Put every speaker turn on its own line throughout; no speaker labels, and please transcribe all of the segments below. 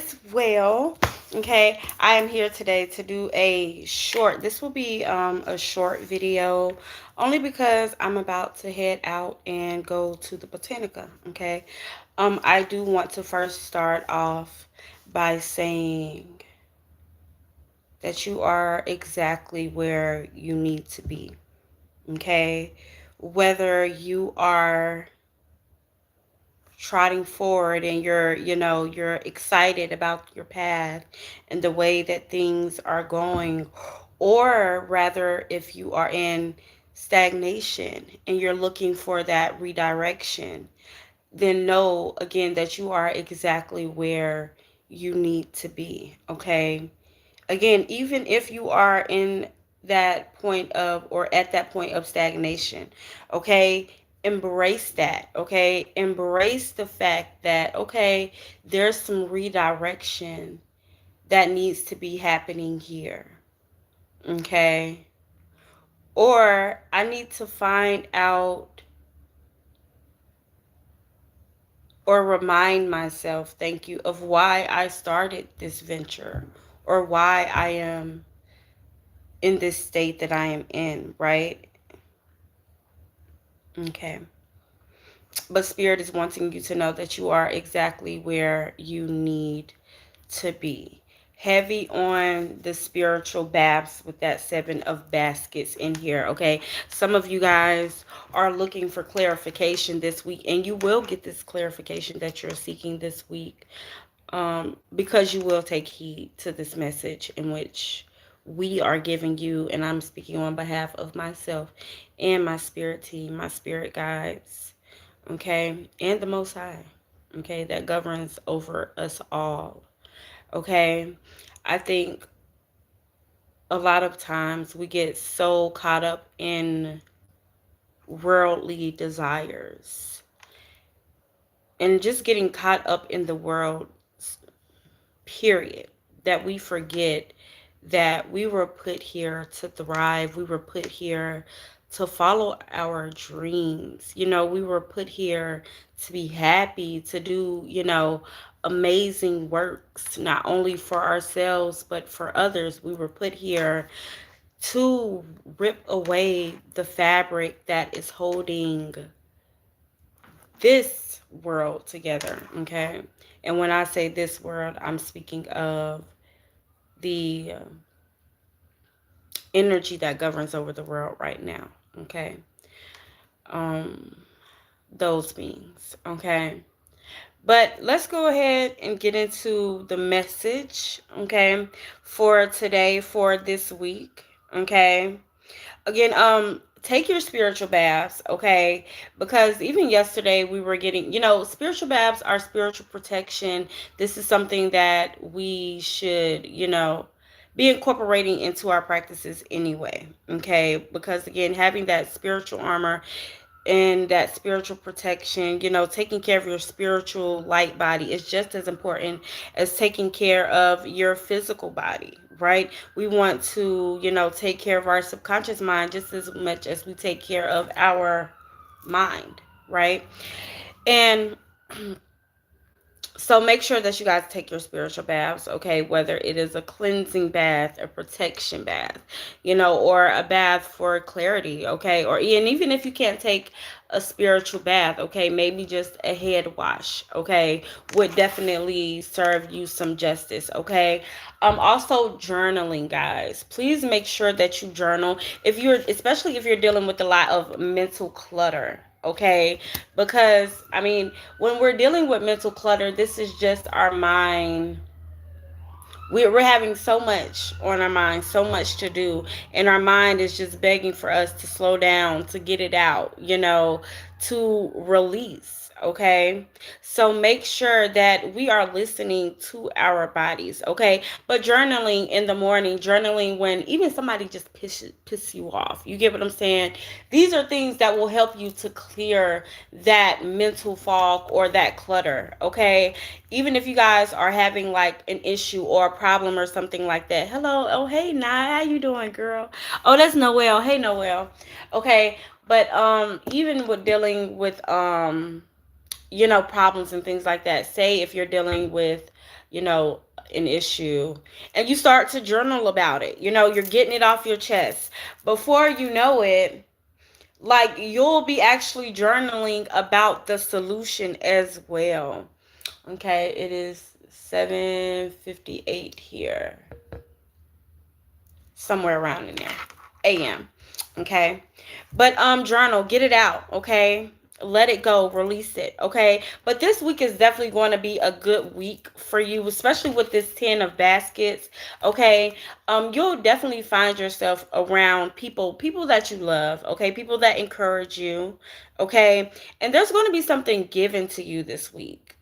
is well. Okay, I am here today to do a short. This will be a short video only because I'm about to head out and go to the Botanica. Okay, I do want to first start off by saying that you are exactly where you need to be. Okay, whether you are trotting forward and you're excited about your path and the way that things are going, or rather if you are in stagnation and you're looking for that redirection, then know again that you are exactly where you need to be. Okay, again, even if you are in that point of or at that point of stagnation, okay, embrace that. Okay, embrace the fact that, okay, there's some redirection that needs to be happening here. Okay, or I need to find out or remind myself, thank you, of why I started this venture or why I am in this state that I am in, right? Okay. But Spirit is wanting you to know that you are exactly where you need to be. Heavy on the spiritual baths with that 7 of baskets in here, okay? Some of you guys are looking for clarification this week, and you will get this clarification that you're seeking this week, because you will take heed to this message in which we are giving you, and I'm speaking on behalf of myself and my spirit team, my spirit guides, okay, and the Most High, okay, that governs over us all, okay. I think a lot of times we get so caught up in worldly desires and just getting caught up in the world, period, that we forget that we were put here to thrive. We were put here to follow our dreams. We were put here to be happy, to do, amazing works, not only for ourselves, but for others. We were put here to rip away the fabric that is holding this world together, okay? And when I say this world, I'm speaking of the energy that governs over the world right now, okay? Um, those beings, okay? But let's go ahead and get into the message, okay, for today, for this week, okay? Again, take your spiritual baths, okay? Because even yesterday we were getting, spiritual baths are spiritual protection. This is something that we should, be incorporating into our practices anyway, okay? Because again, having that spiritual armor and that spiritual protection, taking care of your spiritual light body is just as important as taking care of your physical body, right? We want to, take care of our subconscious mind just as much as we take care of our mind, right? And so make sure that you guys take your spiritual baths, okay? Whether it is a cleansing bath, a protection bath, or a bath for clarity, okay? Or and even if you can't take a spiritual bath, okay, maybe just a head wash, okay, would definitely serve you some justice, okay? Also journaling, guys. Please make sure that you journal especially if you're dealing with a lot of mental clutter, okay? Because I mean, when we're dealing with mental clutter, this is just our mind. We're having so much on our mind, so much to do, and our mind is just begging for us to slow down, to get it out, to release, okay? So make sure that we are listening to our bodies, okay? But journaling in the morning, journaling when even somebody just piss you off. You get what I'm saying? These are things that will help you to clear that mental fog or that clutter, okay? Even if you guys are having like an issue or a problem or something like that. Hello, oh hey, Nye, how you doing, girl? Oh, that's Noelle. Hey, Noelle. Okay, but even with dealing with problems and things like that. Say if you're dealing with an issue, and you start to journal about it. You're getting it off your chest. Before you know it, like, you'll be actually journaling about the solution as well. Okay, it is 7:58 here, somewhere around in there, a.m. Okay, but journal, get it out. Okay, let it go, release it. Okay, but this week is definitely going to be a good week for you, especially with this 10 of baskets. Okay, you'll definitely find yourself around people that you love. Okay, people that encourage you. Okay, and there's going to be something given to you this week.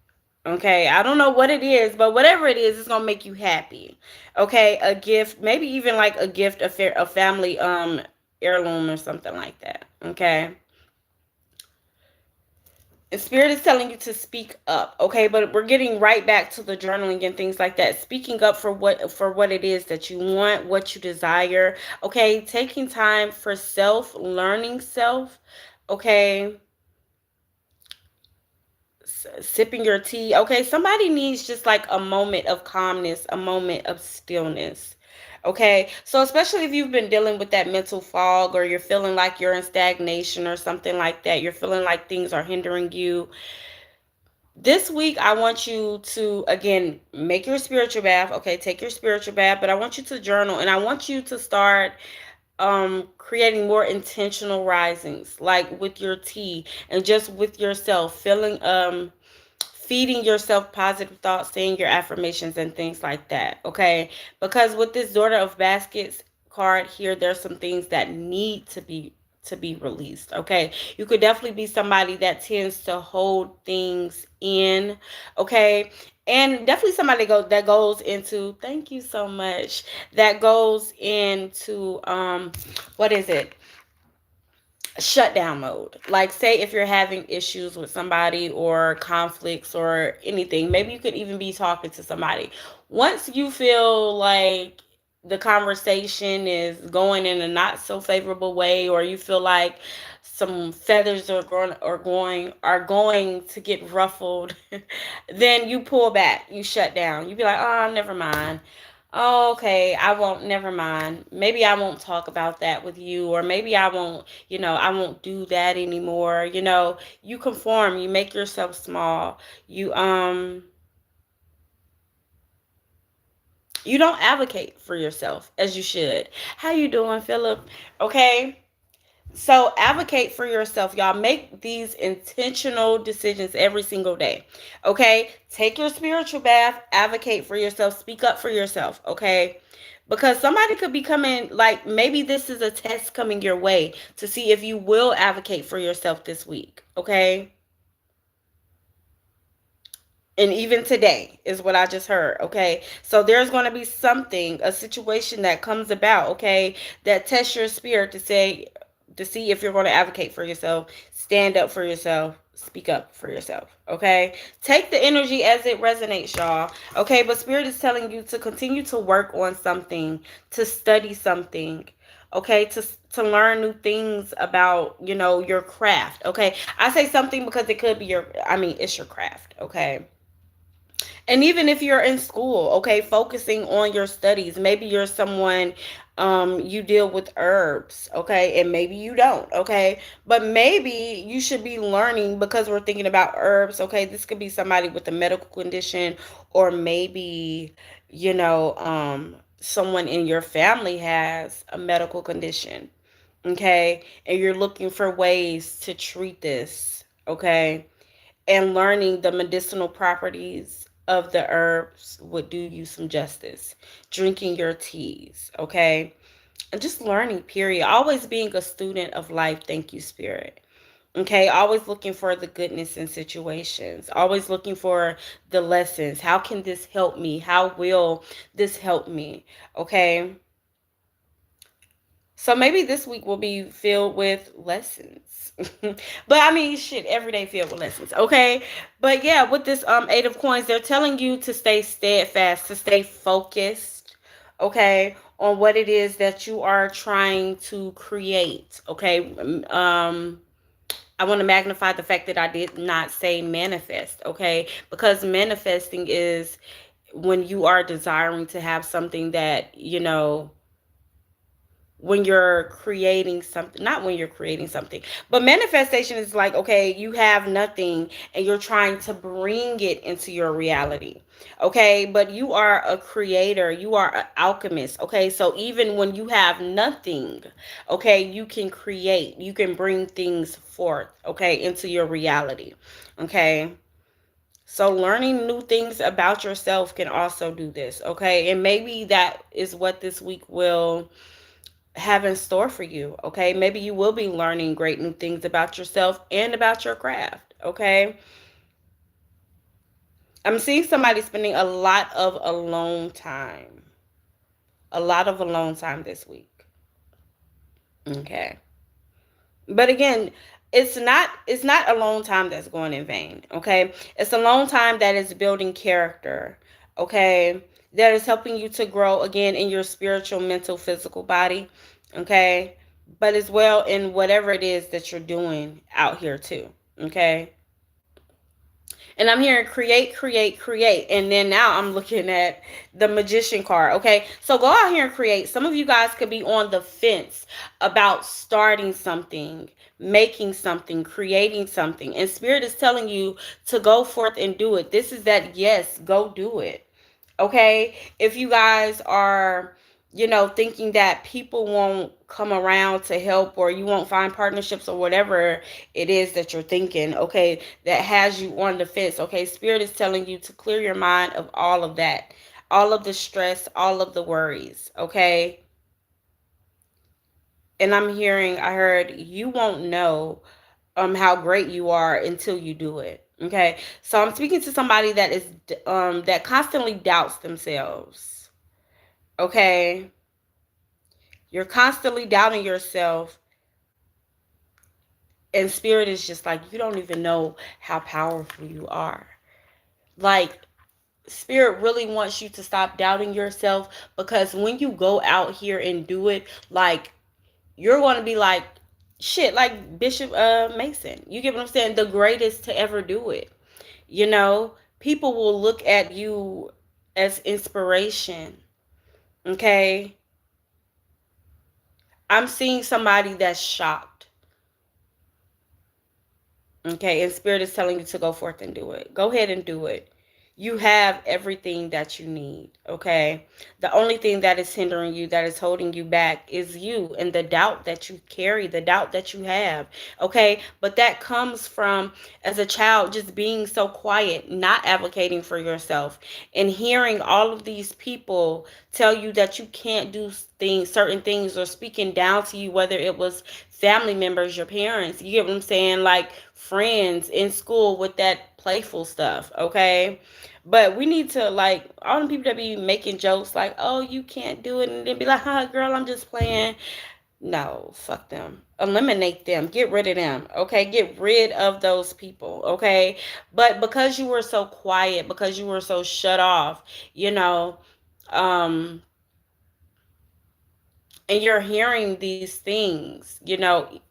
Okay, I don't know what it is, but whatever it is, it's gonna make you happy. Okay, a gift, maybe even like a gift, a family heirloom or something like that. Okay, and spirit is telling you to speak up. Okay, but we're getting right back to the journaling and things like that. Speaking up for what it is that you want, what you desire. Okay, taking time for self, learning self. Okay, sipping your tea. Okay, somebody needs just like a moment of calmness, a moment of stillness. Okay, so especially if you've been dealing with that mental fog, or you're feeling like you're in stagnation or something like that, you're feeling like things are hindering you. This week, I want you to, again, make your spiritual bath. Okay, take your spiritual bath, but I want you to journal, and I want you to start creating more intentional risings, like with your tea and just with yourself, feeding yourself positive thoughts, saying your affirmations and things like that. Okay, because with this daughter of baskets card here, there's some things that need to be released. Okay, you could definitely be somebody that tends to hold things in. Okay, and definitely somebody that goes into, thank you so much, that goes into what is it, shutdown mode. Like, say if you're having issues with somebody or conflicts or anything, maybe you could even be talking to somebody. Once you feel like the conversation is going in a not so favorable way, or you feel like some feathers are going to get ruffled, then you pull back, you shut down, you be like, oh, never mind. Oh, okay, I won't, never mind. Maybe I won't talk about that with you, or maybe I won't do that anymore. You conform, you make yourself small. You don't advocate for yourself as you should. How you doing, Philip? Okay? So advocate for yourself, y'all. Make these intentional decisions every single day. Okay? Take your spiritual bath, advocate for yourself, speak up for yourself. Okay? Because somebody could be coming, like, maybe this is a test coming your way to see if you will advocate for yourself this week. Okay? And even today is what I just heard. Okay, so there's going to be a situation that comes about. Okay, that tests your spirit to see if you're going to advocate for yourself, stand up for yourself, speak up for yourself. Okay, take the energy as it resonates, y'all. Okay, but spirit is telling you to continue to work on something, to study something. Okay, to learn new things about your craft. Okay, I say something because it could be it's your craft. Okay, and even if you're in school, okay, focusing on your studies. Maybe you're someone, you deal with herbs, okay, and maybe you don't, okay, but maybe you should be learning, because we're thinking about herbs. Okay, this could be somebody with a medical condition, or maybe someone in your family has a medical condition. Okay, and you're looking for ways to treat this. Okay, and learning the medicinal properties of the herbs would do you some justice. Drinking your teas, okay? And just learning, period. Always being a student of life. Thank you, Spirit. Okay, always looking for the goodness in situations. Always looking for the lessons. How can this help me? How will this help me? Okay. So maybe this week will be filled with lessons. But shit, every day filled with lessons, okay? But yeah, with this Eight of Coins, they're telling you to stay steadfast, to stay focused, okay, on what it is that you are trying to create, okay? I want to magnify the fact that I did not say manifest, okay? Because manifesting is when you are desiring to have something that, when you're creating something, not when you're creating something, but manifestation is like, okay, you have nothing and you're trying to bring it into your reality. Okay, but you are a creator, you are an alchemist. Okay, so even when you have nothing, okay, you can create, you can bring things forth, okay, into your reality. Okay, so learning new things about yourself can also do this. Okay, and maybe that is what this week will have in store for you. Okay, maybe you will be learning great new things about yourself and about your craft. Okay, I'm seeing somebody spending a lot of alone time this week. Okay, but again, it's not alone time that's going in vain. Okay, it's alone time that is building character. Okay, that is helping you to grow again in your spiritual, mental, physical body. Okay, but as well in whatever it is that you're doing out here too. Okay, and I'm hearing create, create, create. And then now I'm looking at the magician card. Okay. So go out here and create. Some of you guys could be on the fence about starting something, making something, creating something. And Spirit is telling you to go forth and do it. This is that, yes, go do it. Okay, if you guys are, thinking that people won't come around to help, or you won't find partnerships, or whatever it is that you're thinking, okay, that has you on the fence. Okay, Spirit is telling you to clear your mind of all of that, all of the stress, all of the worries. Okay, and I heard you won't know how great you are until you do it. Okay, so I'm speaking to somebody that is that constantly doubts themselves. Okay, you're constantly doubting yourself, and Spirit is just like, you don't even know how powerful you are. Like, Spirit really wants you to stop doubting yourself, because when you go out here and do it, like, you're going to be like, shit, like Bishop Mason. You get what I'm saying? The greatest to ever do it. People will look at you as inspiration. Okay, I'm seeing somebody that's shocked. Okay, and Spirit is telling you to go forth and do it. Go ahead and do it. You have everything that you need. Okay, the only thing that is hindering you, that is holding you back, is you and the doubt that you carry, the doubt that you have. Okay, but that comes from, as a child, just being so quiet, not advocating for yourself, and hearing all of these people tell you that you can't do things, certain things, or speaking down to you, whether it was family members, your parents, you get what I'm saying, like friends in school with that playful stuff. Okay, but we need to, like, all the people that be making jokes like, oh, you can't do it, and then be like, huh, girl, I'm just playing. No, fuck them. Eliminate them. Get rid of them. Okay, get rid of those people. Okay, but because you were so quiet, because you were so shut off, um and you're hearing these things,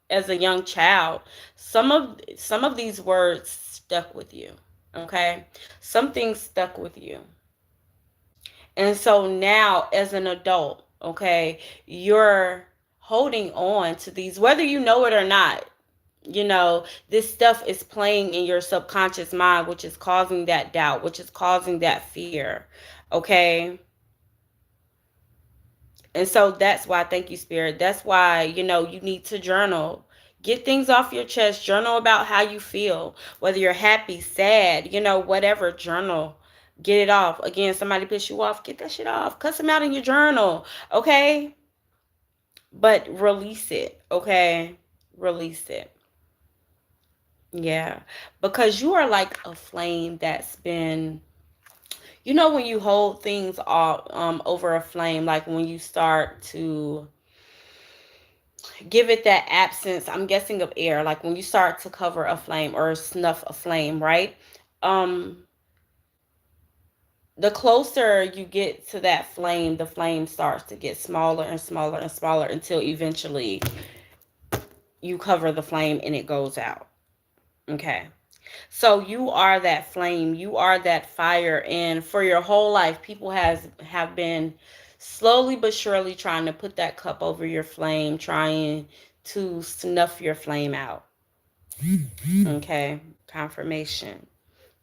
as a young child, some of these words stuck with you. Okay, some things stuck with you, and so now as an adult, okay, you're holding on to these, whether you know it or not. This stuff is playing in your subconscious mind, which is causing that doubt, which is causing that fear. Okay, and so that's why, thank you, Spirit. That's why, you need to journal. Get things off your chest. Journal about how you feel, whether you're happy, sad, whatever. Journal. Get it off. Again, somebody piss you off, get that shit off. Cuss them out in your journal. Okay? But release it. Okay? Release it. Yeah. Because you are like a flame that's been, when you hold things all over a flame, like when you start to give it that absence, I'm guessing, of air, like when you start to cover a flame or snuff a flame, right? um the closer you get to that flame, the flame starts to get smaller and smaller and smaller, until eventually you cover the flame and it goes out. Okay, So you are that flame, you are that fire, and for your whole life, people have been slowly but surely trying to put that cup over your flame, trying to snuff your flame out. Okay, confirmation.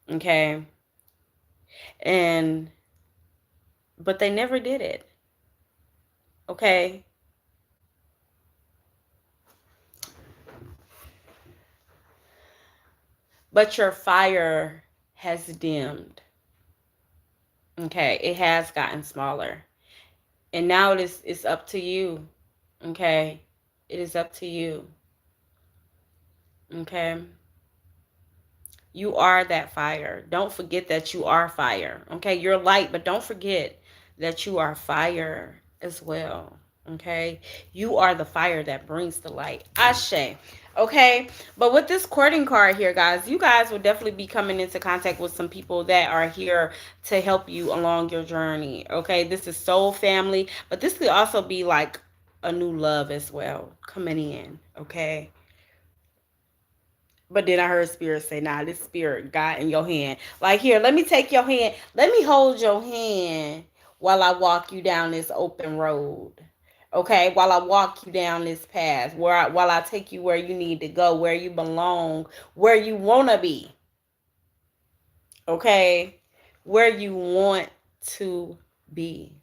Okay, and but they never did it. Okay, but your fire has dimmed. Okay, it has gotten smaller, and now it's up to you. Okay, it is up to you. Okay, you are that fire. Don't forget that you are fire. Okay, you're light, but don't forget that you are fire as well. Okay, you are the fire that brings the light. Ashe. Okay, but with this courting card here, guys, you guys will definitely be coming into contact with some people that are here to help you along your journey. Okay, this is soul family, but this could also be like a new love as well coming in. Okay, but then I heard spirit say, nah, this spirit got in your hand. Like, here, let me take your hand. Let me hold your hand while I walk you down this open road. Okay, while I walk you down this path, while I take you where you need to go, where you belong, where you want to be. Okay, where you want to be.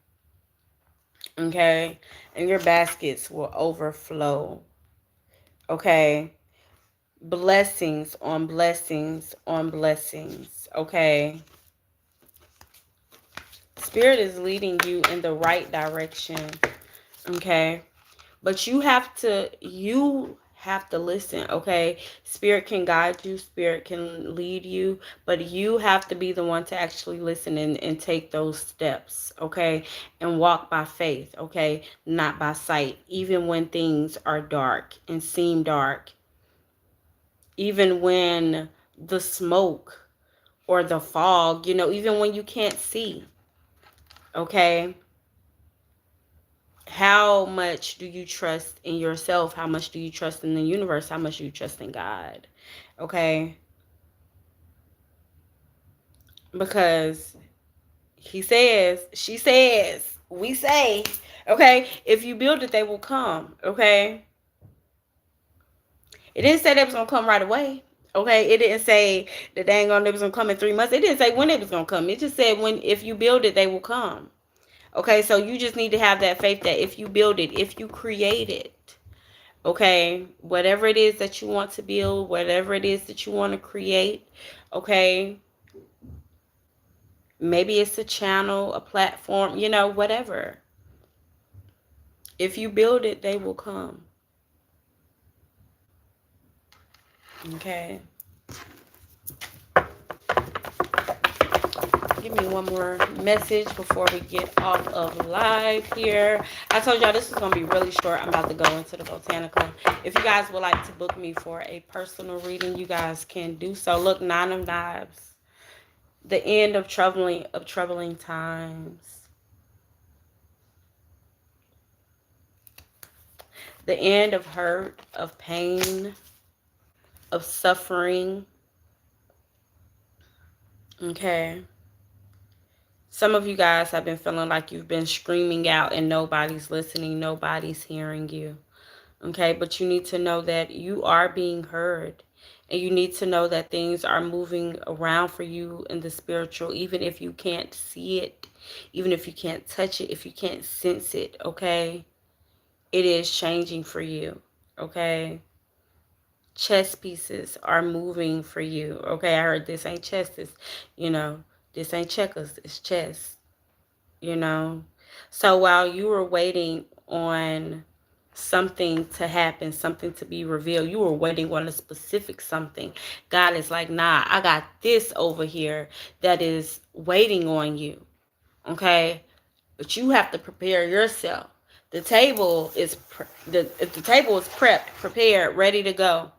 Okay, and your baskets will overflow. Okay, blessings on blessings on blessings. Okay, spirit is leading you in the right direction. Okay, but you have to listen. Okay, spirit can guide you, spirit can lead you, but you have to be the one to actually listen and take those steps. Okay, and walk by faith. Okay, not by sight, even when things are dark and seem dark, even when the smoke or the fog, even when you can't see. Okay, how much do you trust in yourself? How much do you trust in the universe? How much do you trust in God? Okay, because she says, we say, okay, if you build it, they will come. Okay, it didn't say they was gonna come right away. Okay, it didn't say that they was gonna come in 3 months. It didn't say when it was gonna come. It just said when, if you build it, they will come. Okay, so you just need to have that faith that if you build it, if you create it, okay, whatever it is that you want to build, whatever it is that you want to create, okay, maybe it's a channel, a platform, whatever. If you build it, they will come. Okay. Give me one more message before we get off of live here. I told y'all this is going to be really short. I'm about to go into the Botanica. If you guys would like to book me for a personal reading, you guys can do so. Look, Nine of Knives. The end of troubling times. The end of hurt, of pain, of suffering. Okay. Some of you guys have been feeling like you've been screaming out and nobody's listening, nobody's hearing you. Okay, but you need to know that you are being heard. And you need to know that things are moving around for you in the spiritual, even if you can't see it, even if you can't touch it, if you can't sense it, okay? It is changing for you, okay? Chess pieces are moving for you, okay? I heard this ain't chess, this ain't checkers, it's chess, So while you were waiting on something to happen, something to be revealed, you were waiting on a specific something. God is like, nah, I got this over here that is waiting on you. Okay, but you have to prepare yourself. The table is if the table is prepped, prepared, ready to go.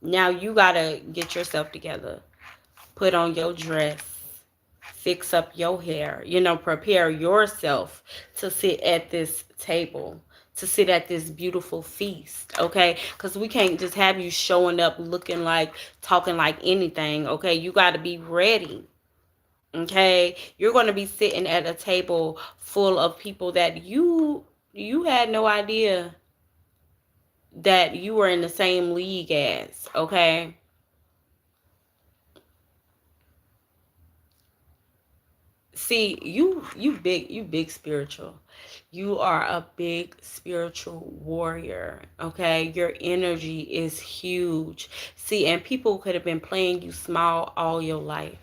Now you gotta get yourself together, put on your dress, fix up your hair, prepare yourself to sit at this table, to sit at this beautiful feast, okay? Because we can't just have you showing up looking like, talking like anything, okay? You got to be ready, okay? You're going to be sitting at a table full of people that you had no idea that you were in the same league as, okay? See, you big spiritual. You are a big spiritual warrior, okay? Your energy is huge. See, and people could have been playing you small all your life.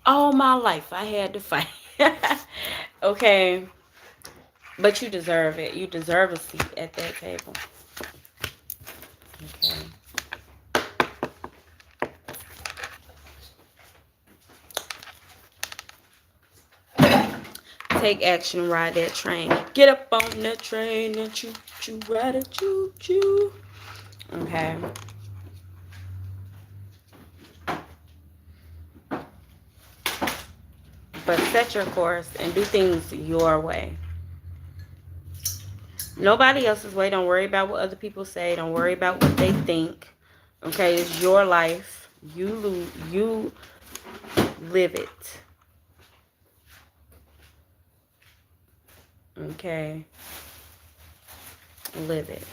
All my life I had to fight. Okay? But you deserve it. You deserve a seat at that table. Okay. Take action, ride that train. Get up on that train and choo choo, ride it, choo choo. Okay. But set your course and do things your way. Nobody else's way. Don't worry about what other people say. Don't worry about what they think. Okay, it's your life. You live it. Okay. Live it.